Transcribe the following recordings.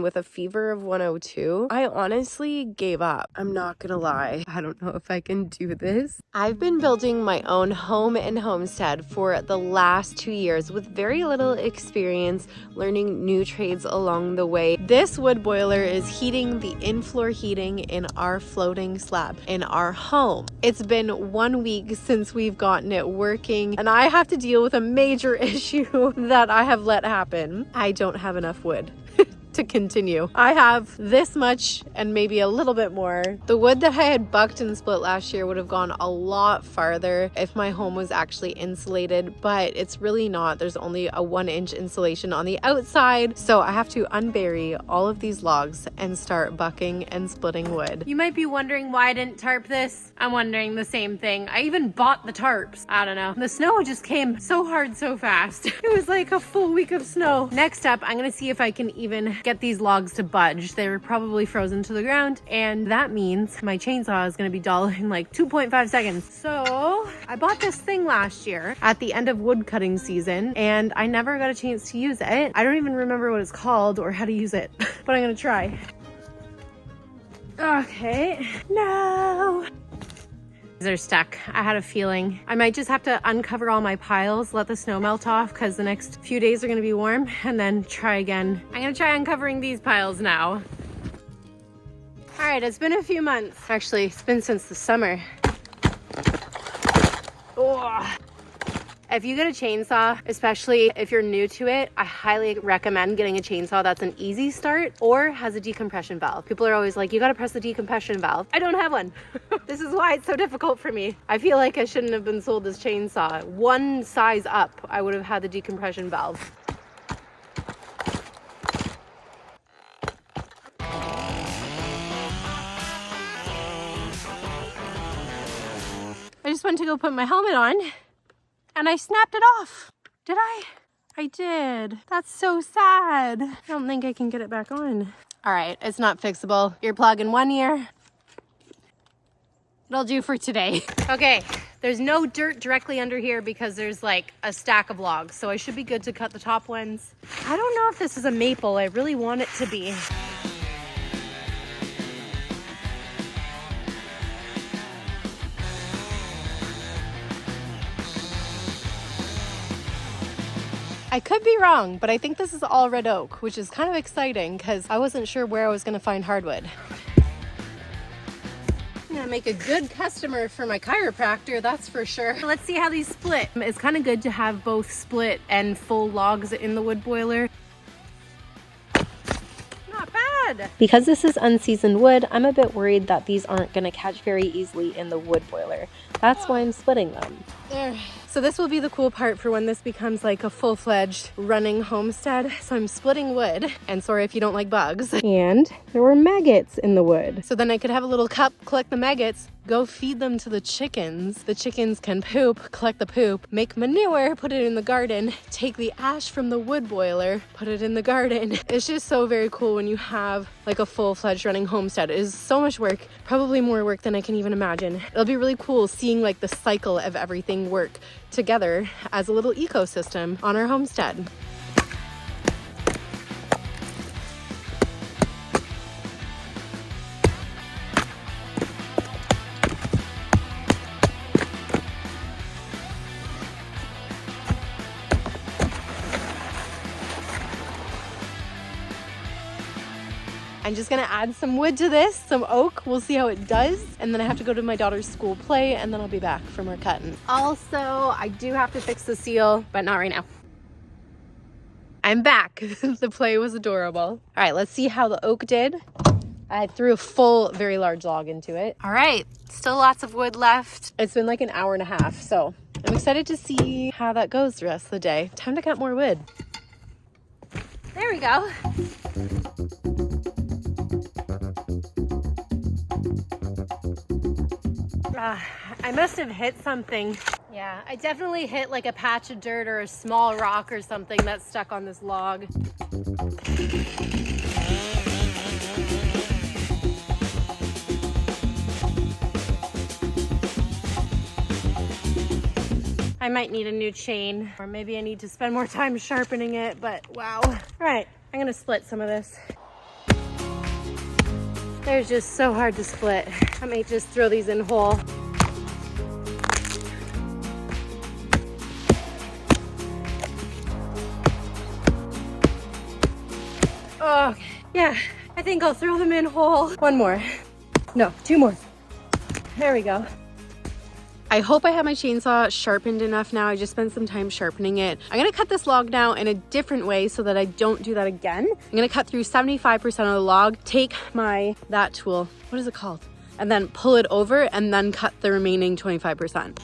with a fever of 102, I honestly gave up. I'm not gonna lie. I don't know if I can do this. I've been building my own home and homestead for the last 2 years with very little experience, learning new trades along the way. This wood boiler is heating the in-floor heating in our floating slab in our home. It's been 1 week since we've gotten it working, and I have to deal with a major issue that I have let happen. I don't have enough wood to continue. I have this much and maybe a little bit more. The wood that I had bucked and split last year would have gone a lot farther if my home was actually insulated, but it's really not. There's only a 1-inch insulation on the outside, so I have to unbury all of these logs and start bucking and splitting wood. You might be wondering why I didn't tarp this. I'm wondering the same thing. I even bought the tarps. I don't know. The snow just came so hard so fast. It was like a full week of snow. Next up, I'm gonna see if I can even get these logs to budge. They were probably frozen to the ground, and that means my chainsaw is going to be dull in like 2.5 seconds. So I bought this thing last year at the end of wood cutting season, and I never got a chance to use it. I don't even remember what it's called or how to use it, but I'm gonna try. Okay, no. They're stuck. I had a feeling. I might just have to uncover all my piles, let the snow melt off because the next few days are going to be warm, and then try again. I'm going to try uncovering these piles now. All right, it's been a few months. Actually, it's been since the summer. Oh. If you get a chainsaw, especially if you're new to it, I highly recommend getting a chainsaw that's an easy start or has a decompression valve. People are always like, you gotta press the decompression valve. I don't have one. This is why it's so difficult for me. I feel like I shouldn't have been sold this chainsaw. One size up, I would have had the decompression valve. I just went to go put my helmet on, and I snapped it off. Did I? I did. That's so sad. I don't think I can get it back on. All right, it's not fixable. Earplug in one ear. It'll do for today. Okay, there's no dirt directly under here because there's like a stack of logs, so I should be good to cut the top ones. I don't know if this is a maple. I really want it to be. I could be wrong, but I think this is all red oak, which is kind of exciting because I wasn't sure where I was going to find hardwood. I'm gonna make a good customer for my chiropractor, that's for sure. Let's see how these split. It's kind of good to have both split and full logs in the wood boiler. Not bad. Because this is unseasoned wood, I'm a bit worried that these aren't going to catch very easily in the wood boiler. That's why I'm splitting them. There. So this will be the cool part for when this becomes like a full-fledged running homestead. So I'm splitting wood, and sorry if you don't like bugs. And there were maggots in the wood. So then I could have a little cup, collect the maggots, go feed them to the chickens. The chickens can poop, collect the poop, make manure, put it in the garden, take the ash from the wood boiler, put it in the garden. It's just so very cool when you have like a full-fledged running homestead. It is so much work, probably more work than I can even imagine. It'll be really cool seeing like the cycle of everything work together as a little ecosystem on our homestead. I'm just gonna add some wood to this, some oak. We'll see how it does. And then I have to go to my daughter's school play, and then I'll be back for more cutting. Also, I do have to fix the seal, but not right now. I'm back. The play was adorable. All right, let's see how the oak did. I threw a full, very large log into it. All right, still lots of wood left. It's been like an hour and a half, so I'm excited to see how that goes the rest of the day. Time to cut more wood. There we go. I must have hit something. Yeah, I definitely hit like a patch of dirt or a small rock or something that's stuck on this log. I might need a new chain, or maybe I need to spend more time sharpening it, but wow. All right, I'm gonna split some of this. They're just so hard to split. I might just throw these in whole. Oh, okay. Yeah, I think I'll throw them in whole. One more. No, two more. There we go. I hope I have my chainsaw sharpened enough now. I just spent some time sharpening it. I'm gonna cut this log now in a different way so that I don't do that again. I'm gonna cut through 75% of the log, take that tool, what is it called? And then pull it over and then cut the remaining 25%.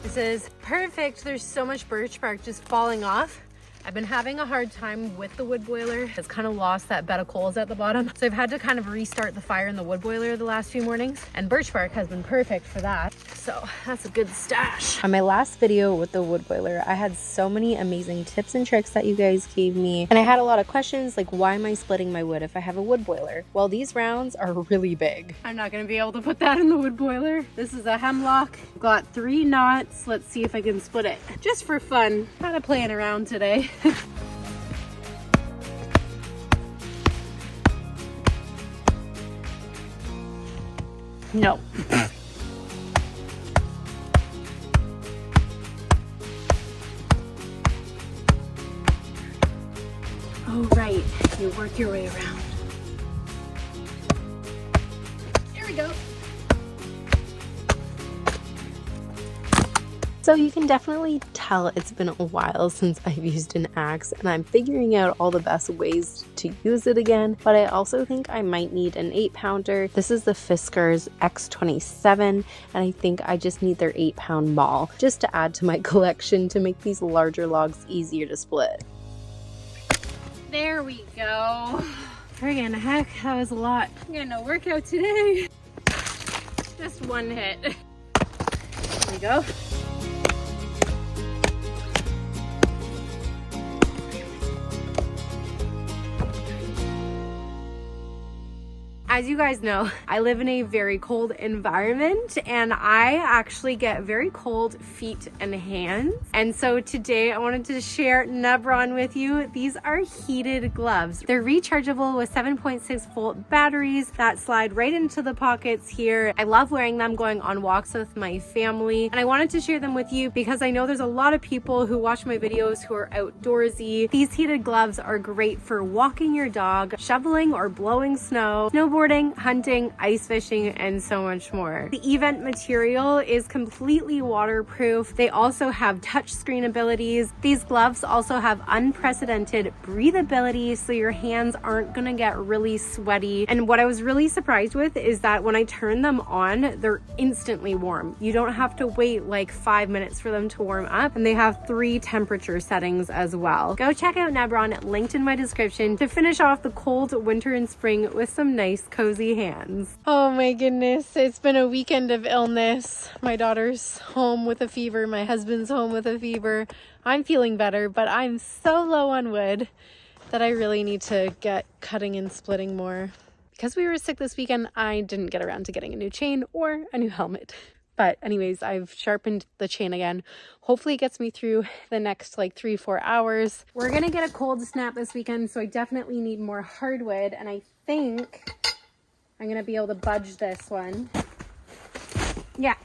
This is perfect. There's so much birch bark just falling off. I've been having a hard time with the wood boiler. It's kind of lost that bed of coals at the bottom. So I've had to kind of restart the fire in the wood boiler the last few mornings, and birch bark has been perfect for that. So that's a good stash. On my last video with the wood boiler, I had so many amazing tips and tricks that you guys gave me. And I had a lot of questions like, why am I splitting my wood if I have a wood boiler? Well, these rounds are really big. I'm not gonna be able to put that in the wood boiler. This is a hemlock. Got 3 knots. Let's see if I can split it. Just for fun. Kind of playing around today. No. Oh, right. You work your way around. There we go. So you can definitely tell it's been a while since I've used an axe, and I'm figuring out all the best ways to use it again, but I also think I might need an 8-pounder. This is the Fiskars X27, and I think I just need their 8-pound maul just to add to my collection to make these larger logs easier to split. There we go. Friggin' heck, that was a lot. I'm getting a workout today. Just one hit. There we go. As you guys know, I live in a very cold environment, and I actually get very cold feet and hands. And so today I wanted to share Nebron with you. These are heated gloves. They're rechargeable with 7.6 volt batteries that slide right into the pockets here. I love wearing them going on walks with my family, and I wanted to share them with you because I know there's a lot of people who watch my videos who are outdoorsy. These heated gloves are great for walking your dog, shoveling or blowing snow, snowboarding, hunting, ice fishing, and so much more. The event material is completely waterproof. They also have touchscreen abilities. These gloves also have unprecedented breathability, so your hands aren't gonna get really sweaty. And what I was really surprised with is that when I turn them on, they're instantly warm. You don't have to wait like 5 minutes for them to warm up, and they have 3 temperature settings as well. Go check out Nebron, linked in my description, to finish off the cold winter and spring with some nice cozy hands. Oh my goodness, it's been a weekend of illness. My daughter's home with a fever, my husband's home with a fever. I'm feeling better, but I'm so low on wood that I really need to get cutting and splitting more. Because we were sick this weekend, I didn't get around to getting a new chain or a new helmet. But anyways, I've sharpened the chain again. Hopefully it gets me through the next like 3-4 hours. We're gonna get a cold snap this weekend, so I definitely need more hardwood, and I think I'm gonna be able to budge this one. Yeah.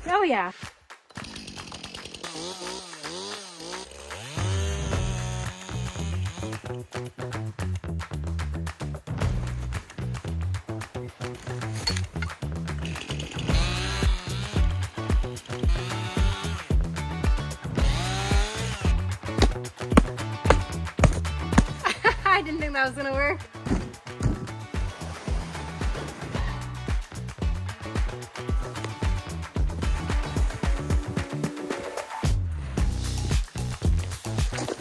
Oh yeah. I didn't think that was gonna work.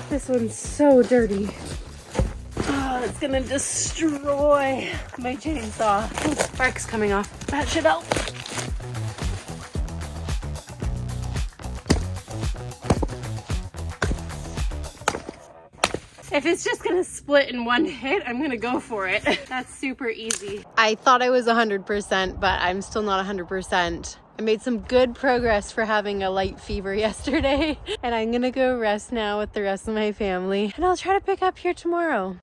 This one's so dirty. Oh, it's gonna destroy my chainsaw. Oh, bark's coming off. That should help. If it's just gonna split in one hit, I'm gonna go for it. That's super easy. I thought I was 100%, but I'm still not 100%. I made some good progress for having a light fever yesterday, and I'm gonna go rest now with the rest of my family, and I'll try to pick up here tomorrow.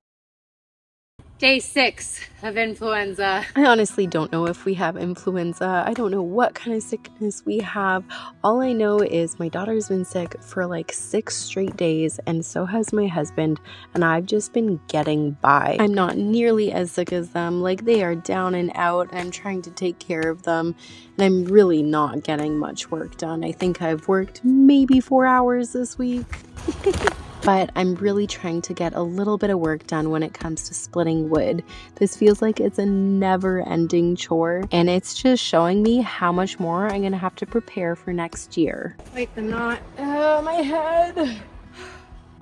Day 6 of influenza. I honestly don't know if we have influenza. I don't know what kind of sickness we have. All I know is my daughter's been sick for like 6 straight days, and so has my husband, and I've just been getting by. I'm not nearly as sick as them. Like, they are down and out, and I'm trying to take care of them, and I'm really not getting much work done. I think I've worked maybe 4 hours this week. But I'm really trying to get a little bit of work done when it comes to splitting wood. This feels like it's a never-ending chore, and it's just showing me how much more I'm gonna have to prepare for next year. Wait, the knot. Oh, my head.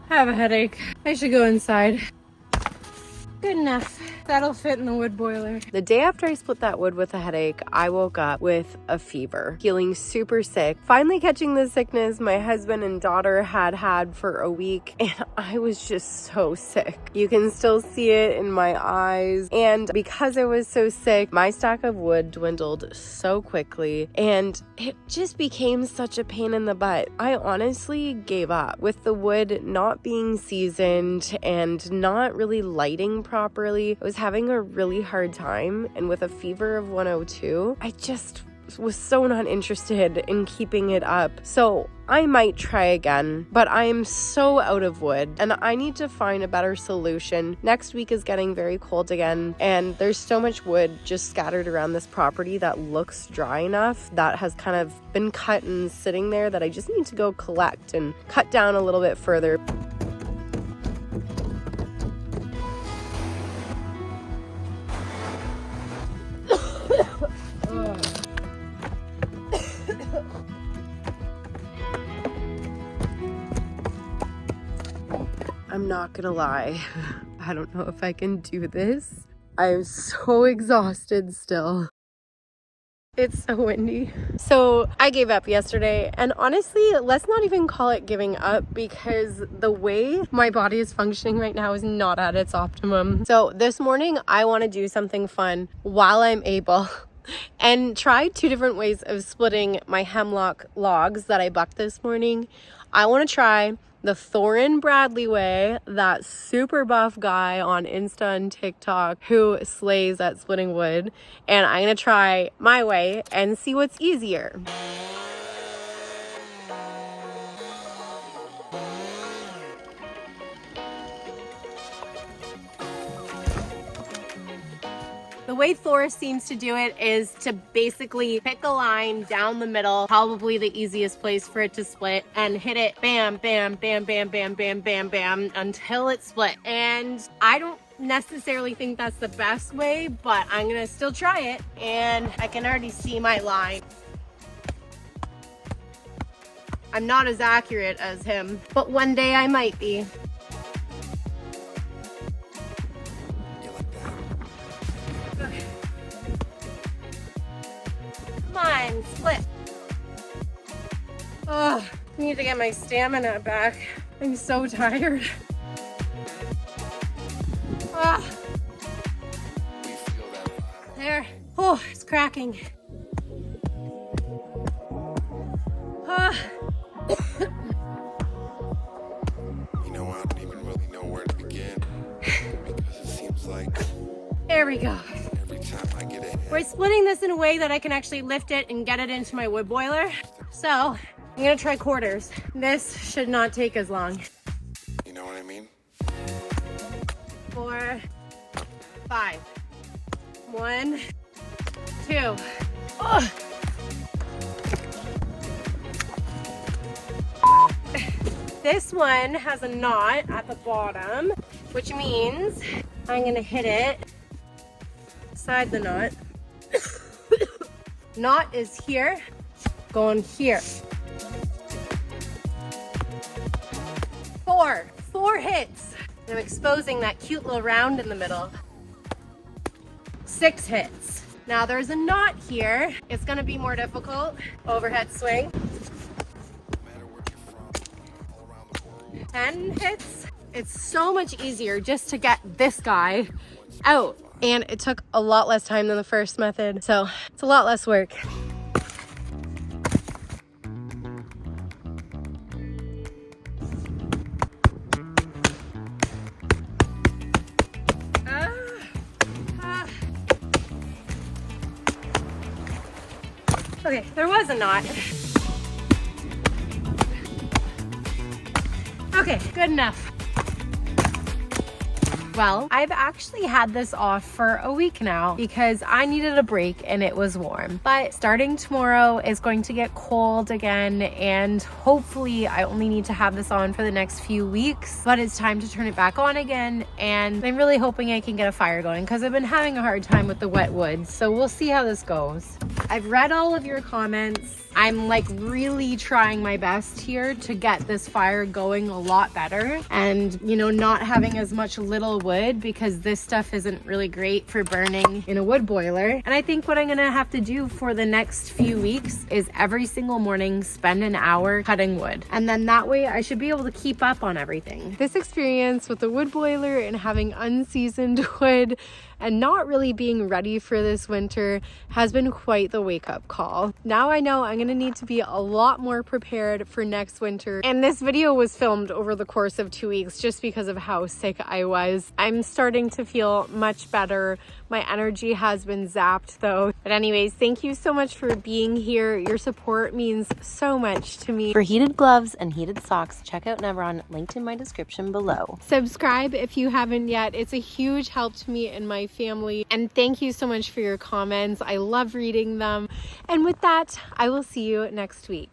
I have a headache. I should go inside. Good enough. That'll fit in the wood boiler. The day after I split that wood with a headache, I woke up with a fever, feeling super sick, finally catching the sickness my husband and daughter had for a week, and I was just so sick. You can still see it in my eyes, and because I was so sick, my stack of wood dwindled so quickly, and it just became such a pain in the butt. I honestly gave up. With the wood not being seasoned and not really lighting properly, I was having a really hard time, and with a fever of 102, I just was so not interested in keeping it up. So I might try again, but I am so out of wood, and I need to find a better solution. Next week is getting very cold again, and there's so much wood just scattered around this property that looks dry enough that has kind of been cut and sitting there that I just need to go collect and cut down a little bit further. I'm not gonna lie, I don't know if I can do this. I'm so exhausted still. It's so windy. So I gave up yesterday, and honestly, let's not even call it giving up, because the way my body is functioning right now is not at its optimum. So this morning, I want to do something fun while I'm able and try 2 different ways of splitting my hemlock logs that I bucked this morning. I want to try the Thorin Bradley way, that super buff guy on Insta and TikTok who slays at splitting wood, and I'm gonna try my way and see what's easier. The way Thor seems to do it is to basically pick a line down the middle, probably the easiest place for it to split, and hit it bam, bam, bam, bam, bam, bam, bam, bam, until it split. And I don't necessarily think that's the best way, but I'm gonna still try it, and I can already see my line. I'm not as accurate as him, but one day I might be. Come on, split. Oh, I need to get my stamina back. I'm so tired. Ah. There. Oh, it's cracking. Ah. You know, I don't even really know where to begin, because it seems like There we go. every time I get ahead, We're splitting this in a way that I can actually lift it and get it into my wood boiler. So I'm gonna try quarters. This should not take as long. you know what I mean? 4, 5. 1, 2. Oh. This one has a knot at the bottom, which means I'm gonna hit it inside the knot. Knot is here, going here. 4 hits. I'm exposing that cute little round in the middle. 6 hits. Now there's a knot here. It's gonna be more difficult. Overhead swing. 10 hits. It's so much easier just to get this guy out. And it took a lot less time than the first method, so it's a lot less work. Okay, there was a knot. Okay, good enough. Well, I've actually had this off for a week now because I needed a break and it was warm. But starting tomorrow is going to get cold again, and hopefully I only need to have this on for the next few weeks, but it's time to turn it back on again. And I'm really hoping I can get a fire going because I've been having a hard time with the wet wood. So we'll see how this goes. I've read all of your comments. I'm like really trying my best here to get this fire going a lot better, and you know, not having as much little wood because this stuff isn't really great for burning in a wood boiler. And I think what I'm gonna have to do for the next few weeks is every single morning spend an hour cutting wood, and then that way I should be able to keep up on everything. This experience with the wood boiler and having unseasoned wood and not really being ready for this winter has been quite the wake-up call. Now I know I'm gonna need to be a lot more prepared for next winter. And this video was filmed over the course of 2 weeks just because of how sick I was. I'm starting to feel much better. My energy has been zapped though. But anyways, thank you so much for being here. Your support means so much to me. For heated gloves and heated socks, check out Nevron, linked in my description below. Subscribe if you haven't yet. It's a huge help to me and my family. And thank you so much for your comments. I love reading them. And with that, I will see you next week.